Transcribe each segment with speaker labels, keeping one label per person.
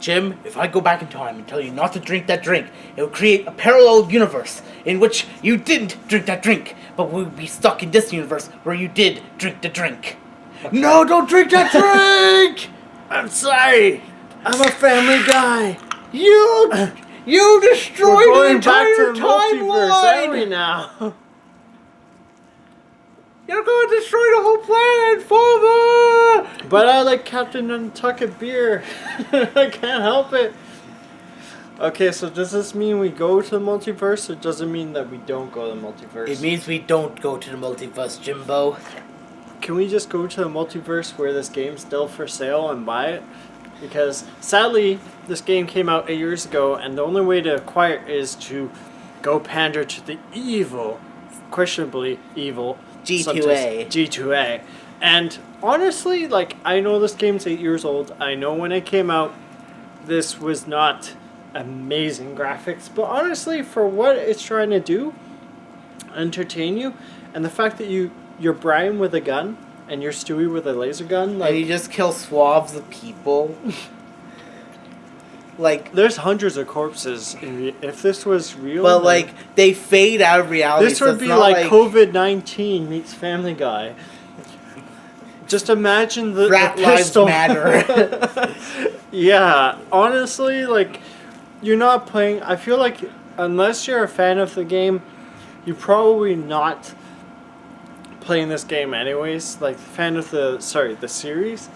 Speaker 1: Jim, if I go back in time and tell you not to drink that drink, it will create a parallel universe in which you didn't drink that drink, but we'll be stuck in this universe where you did drink the drink. Okay. No, don't drink that drink!
Speaker 2: I'm sorry. I'm a family guy.
Speaker 1: You destroyed
Speaker 2: We're
Speaker 1: the
Speaker 2: going back
Speaker 1: entire
Speaker 2: to the multiverse, aren't we
Speaker 1: timeline!
Speaker 2: now?
Speaker 1: You're going to destroy the whole planet, Father!
Speaker 2: But I like Captain Nantucket beer. I can't help it. Okay, so does this mean we go to the multiverse, or does it mean that we don't go to the multiverse?
Speaker 1: It means we don't go to the multiverse, Jimbo.
Speaker 2: Can we just go to the multiverse where this game's still for sale and buy it? Because sadly, this game came out 8 years ago, and the only way to acquire it is to go pander to the evil, questionably evil,
Speaker 1: G2A.
Speaker 2: G2A. And honestly, like, I know this game's 8 years old. I know when it came out, this was not amazing graphics. But honestly, for what it's trying to do, entertain you, and the fact that you're Brian with a gun, and you're Stewie with a laser gun, like,
Speaker 1: and you just kill swaths of people. Like,
Speaker 2: there's hundreds of corpses. If this was real,
Speaker 1: but like they fade out of reality.
Speaker 2: This would be like COVID-19 meets Family Guy. Just imagine the pistol.
Speaker 1: Lives matter.
Speaker 2: Yeah, honestly, like, you're not playing. I feel like unless you're a fan of the game, you're probably not playing this game anyways. Like, fan of the series.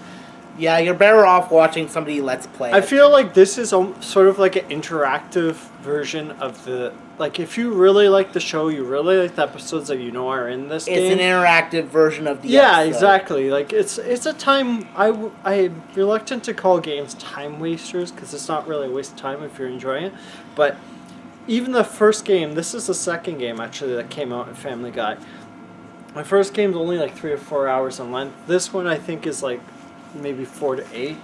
Speaker 1: Yeah, you're better off watching somebody let's play.
Speaker 2: I feel like this is sort of like an interactive version of the... Like, if you really like the show, you really like the episodes that you know are in this game.
Speaker 1: It's an interactive version of the
Speaker 2: Yeah,
Speaker 1: episode.
Speaker 2: exactly. Like, it's a time... I'm reluctant to call games time wasters, because it's not really a waste of time if you're enjoying it. But even the first game... This is the second game, actually, that came out in Family Guy. My first game's only like 3 or 4 hours in length. This one, I think, is like maybe 4 to 8.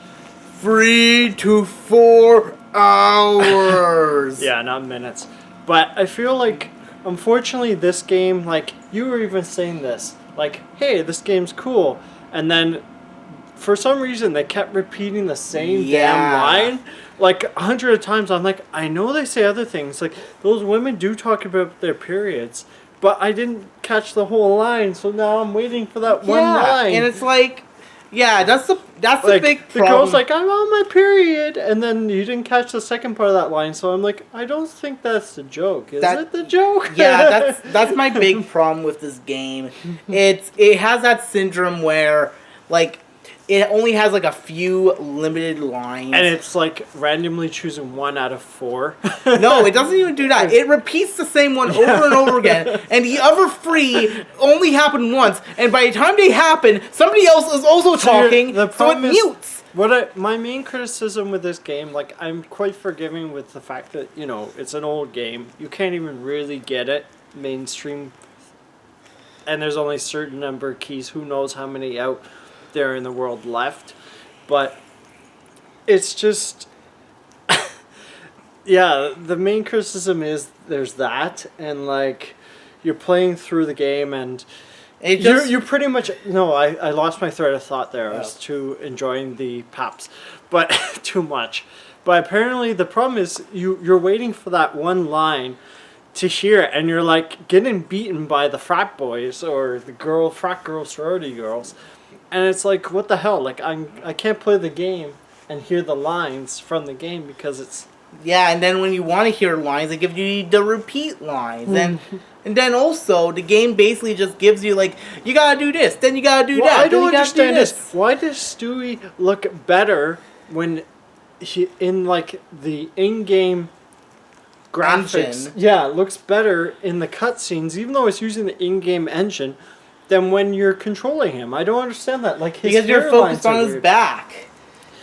Speaker 1: 3 to 4 hours.
Speaker 2: Yeah, not minutes. But I feel like, unfortunately, this game, like, you were even saying this, like, hey, this game's cool. And then, for some reason, they kept repeating the same damn line. Like, 100 times. I'm like, I know they say other things. Like, those women do talk about their periods. But I didn't catch the whole line, so now I'm waiting for that one line.
Speaker 1: And it's like, yeah, that's the
Speaker 2: like,
Speaker 1: big problem.
Speaker 2: The girl's like, I'm on my period, and then you didn't catch the second part of that line, so I'm like, I don't think that's the joke. Is it the joke?
Speaker 1: Yeah, that's my big problem with this game. It has that syndrome where, like, it only has like a few limited lines.
Speaker 2: And it's like randomly choosing 1 out of 4.
Speaker 1: No, it doesn't even do that. It repeats the same one over and over again. And the other 3 only happen once. And by the time they happen, somebody else is also talking, so it mutes.
Speaker 2: My main criticism with this game, like, I'm quite forgiving with the fact that, you know, it's an old game. You can't even really get it mainstream. And there's only a certain number of keys. Who knows how many out there in the world left, but it's just yeah, the main criticism is there's that, and like, you're playing through the game and you're pretty much I lost my thread of thought there. I was too enjoying the paps, but too much. But apparently the problem is you're waiting for that one line to hear it, and you're like getting beaten by the frat boys or the frat girl sorority girls. And it's like, what the hell? Like, I can't play the game and hear the lines from the game because it's...
Speaker 1: Yeah, and then when you want to hear lines, they give you the repeat lines. And then also, the game basically just gives you, like, you gotta do this, then you gotta do that.
Speaker 2: I don't understand this. Why does Stewie look better when he, in, like, the in-game graphics...
Speaker 1: Engine.
Speaker 2: Yeah, it looks better in the cutscenes, even though it's using the in-game engine, than when you're controlling him. I don't understand that. Like, his
Speaker 1: because you're focused on his
Speaker 2: weird.
Speaker 1: back.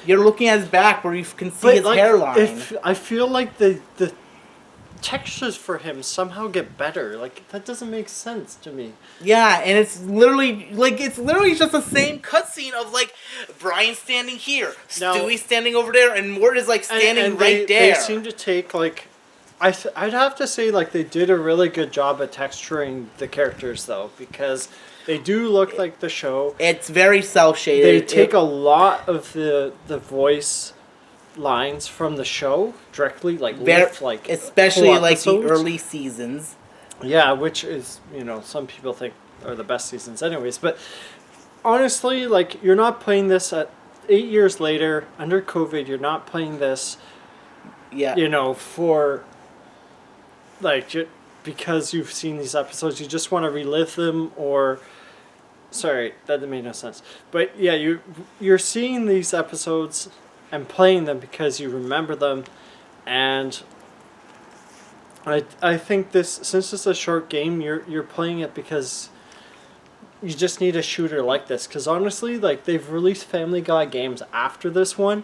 Speaker 1: You're looking at his back where you can see his hairline.
Speaker 2: I feel like the textures for him somehow get better. Like, that doesn't make sense to me.
Speaker 1: Yeah, and it's literally just the same cutscene of, like, Brian standing here, Stewie standing over there, and Mort is, like, standing right there.
Speaker 2: They seem to take, like... I'd have to say, like, they did a really good job at texturing the characters, though, because they do look like the show.
Speaker 1: It's very cel-shaded.
Speaker 2: They take a lot of the voice lines from the show directly, like lift, like
Speaker 1: especially
Speaker 2: whole
Speaker 1: like the
Speaker 2: episodes.
Speaker 1: early seasons.
Speaker 2: Yeah, which is, some people think are the best seasons anyways. But honestly, like, you're not playing this at 8 years later, under COVID, you're not playing this,
Speaker 1: Yeah.
Speaker 2: for, like, because you've seen these episodes, you just want to relive them, or... Sorry, that made no sense. But yeah, you're seeing these episodes and playing them because you remember them, and... I think since it's a short game, you're playing it because you just need a shooter like this. Because honestly, like, they've released Family Guy games after this one,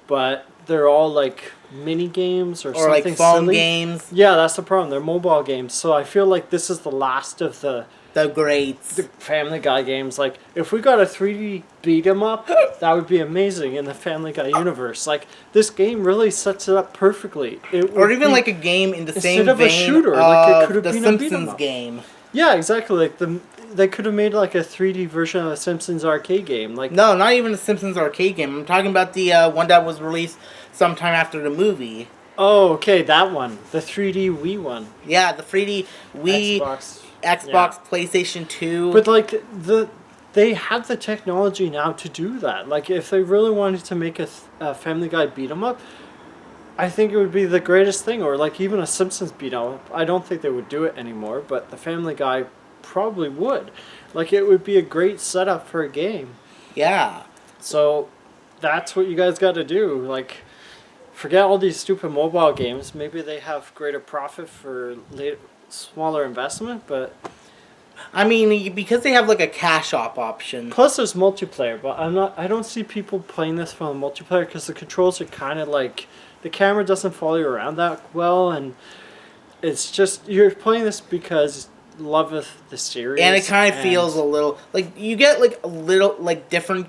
Speaker 2: but they're all like mini games or something
Speaker 1: like phone
Speaker 2: silly.
Speaker 1: games.
Speaker 2: Yeah, that's the problem. They're mobile games. So I feel like this is the last of the
Speaker 1: greats.
Speaker 2: Family Guy games. Like, if we got a 3D beat 'em up, that would be amazing in the Family Guy universe. Like, this game really sets it up perfectly.
Speaker 1: Or even like a game in the same
Speaker 2: instead of a
Speaker 1: vein
Speaker 2: shooter, like it could have
Speaker 1: the
Speaker 2: been a beat 'em
Speaker 1: Simpsons
Speaker 2: up.
Speaker 1: game.
Speaker 2: Yeah, exactly. Like they could have made like a 3D version of a Simpsons arcade game. Like,
Speaker 1: No, not even the Simpsons arcade game. I'm talking about the one that was released sometime after the movie.
Speaker 2: oh, okay, that one, the 3D Wii one,
Speaker 1: Yeah, the 3D Wii, Xbox,
Speaker 2: Yeah.
Speaker 1: PlayStation 2.
Speaker 2: But like they have the technology now to do that. Like, if they really wanted to make a Family Guy beat 'em up, I think it would be the greatest thing. Or like even a Simpsons beat 'em up. I don't think they would do it anymore, but the Family Guy probably would. Like, it would be a great setup for a game.
Speaker 1: Yeah.
Speaker 2: So that's what you guys got to do. Like, forget all these stupid mobile games. Maybe they have greater profit for smaller investment, but
Speaker 1: I mean, because they have like a cash option.
Speaker 2: plus there's multiplayer. But I don't see people playing this for the multiplayer because the controls are kind of like, the camera doesn't follow you around that well, and it's just, you're playing this because love of the series,
Speaker 1: And it kind of feels a little like you get like a little like different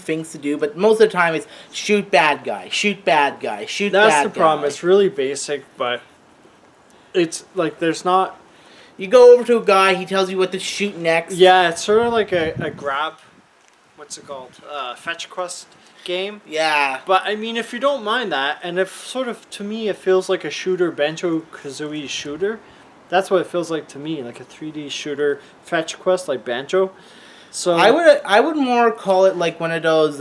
Speaker 1: things to do, but most of the time it's shoot bad guy, shoot bad guy, shoot bad guy.
Speaker 2: That's the problem. It's really basic, but it's like there's not.
Speaker 1: You go over to a guy, he tells you what to shoot next.
Speaker 2: Yeah, it's sort of like a grab. What's it called? Fetch quest game.
Speaker 1: Yeah.
Speaker 2: But I mean, if you don't mind that, and if sort of, to me, it feels like a shooter, Banjo-Kazooie shooter. That's what it feels like to me, like a 3D shooter fetch quest, like Banjo. So
Speaker 1: I would more call it like one of those.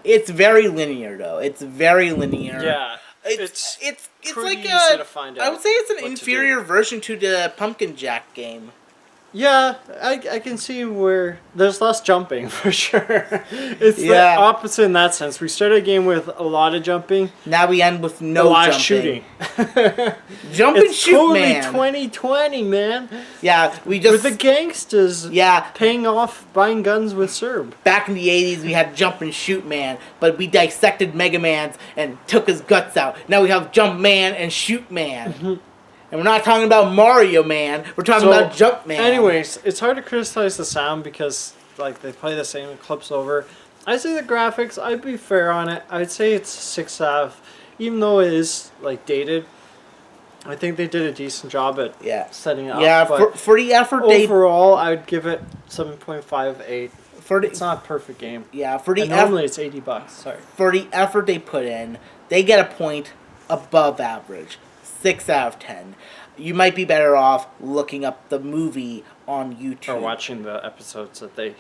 Speaker 1: It's very linear though. It's very linear.
Speaker 2: yeah,
Speaker 1: It's
Speaker 2: pretty
Speaker 1: like
Speaker 2: easy to find
Speaker 1: I
Speaker 2: out
Speaker 1: would say it's an
Speaker 2: what to
Speaker 1: inferior version to the Pumpkin Jack game.
Speaker 2: Yeah, I can see where there's less jumping for sure. It's
Speaker 1: Yeah.
Speaker 2: the opposite in that sense. We started a game with a lot of jumping,
Speaker 1: Now we end with
Speaker 2: a
Speaker 1: no
Speaker 2: lot
Speaker 1: jumping.
Speaker 2: of shooting.
Speaker 1: Jump and
Speaker 2: It's
Speaker 1: shoot,
Speaker 2: totally
Speaker 1: man.
Speaker 2: 2020, man.
Speaker 1: Yeah, we
Speaker 2: With
Speaker 1: just
Speaker 2: the gangsters
Speaker 1: yeah.
Speaker 2: paying off buying guns with Serb.
Speaker 1: Back in the 80s, we had Jump and Shoot Man, but we dissected Mega Man's and took his guts out. Now we have Jump Man and Shoot Man. And we're not talking about Mario Man, we're talking about Jump Man.
Speaker 2: Anyways, it's hard to criticize the sound because like they play the same clips over. I say the graphics, I'd be fair on it. I'd say it's 6 out of, even though it is like dated. I think they did a decent job at setting it up.
Speaker 1: Yeah,
Speaker 2: but
Speaker 1: for the effort they
Speaker 2: overall, I'd give it 7.58.
Speaker 1: for the
Speaker 2: It's not a perfect game.
Speaker 1: yeah for the
Speaker 2: And normally it's $80. Sorry.
Speaker 1: for the effort they put in, they get a point above average. 6 out of 10. You might be better off looking up the movie on YouTube.
Speaker 2: Or watching the episodes that they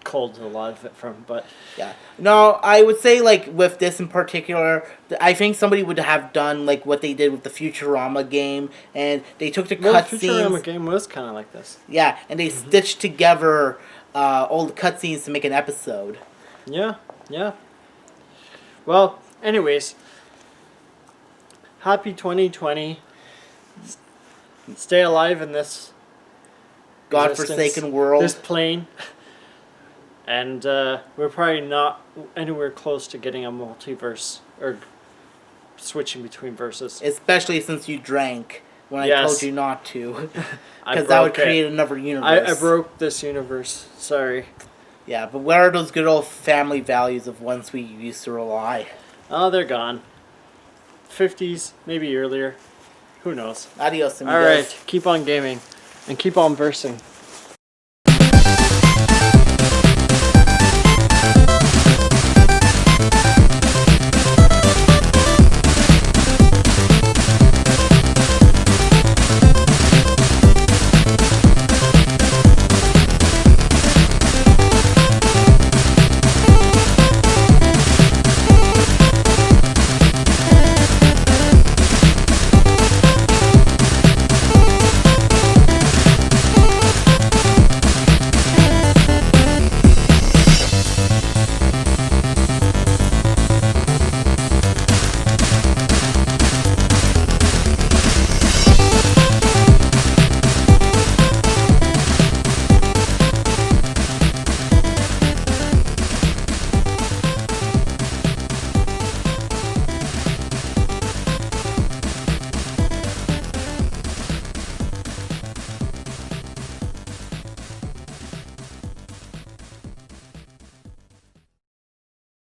Speaker 2: culled a lot of it from, but
Speaker 1: Yeah. No, I would say, like, with this in particular, I think somebody would have done, like, what they did with the Futurama game, and they took the
Speaker 2: the
Speaker 1: cutscenes.
Speaker 2: Futurama game was kind of like this.
Speaker 1: Yeah, and they stitched together all the cutscenes to make an episode.
Speaker 2: Yeah, yeah. Well, anyways, happy 2020. Stay alive in this
Speaker 1: Godforsaken
Speaker 2: existence,
Speaker 1: world.
Speaker 2: this plane. And we're probably not anywhere close to getting a multiverse or switching between verses.
Speaker 1: Especially since you drank when I
Speaker 2: Yes.
Speaker 1: told you not to.
Speaker 2: I
Speaker 1: Because that would
Speaker 2: broke it.
Speaker 1: create another universe.
Speaker 2: I broke this universe. Sorry.
Speaker 1: Yeah, but where are those good old family values of once we used to rely?
Speaker 2: Oh, they're gone. 50s, maybe earlier. Who knows?
Speaker 1: Adios, amigos.
Speaker 2: All right, keep on gaming and keep on versing.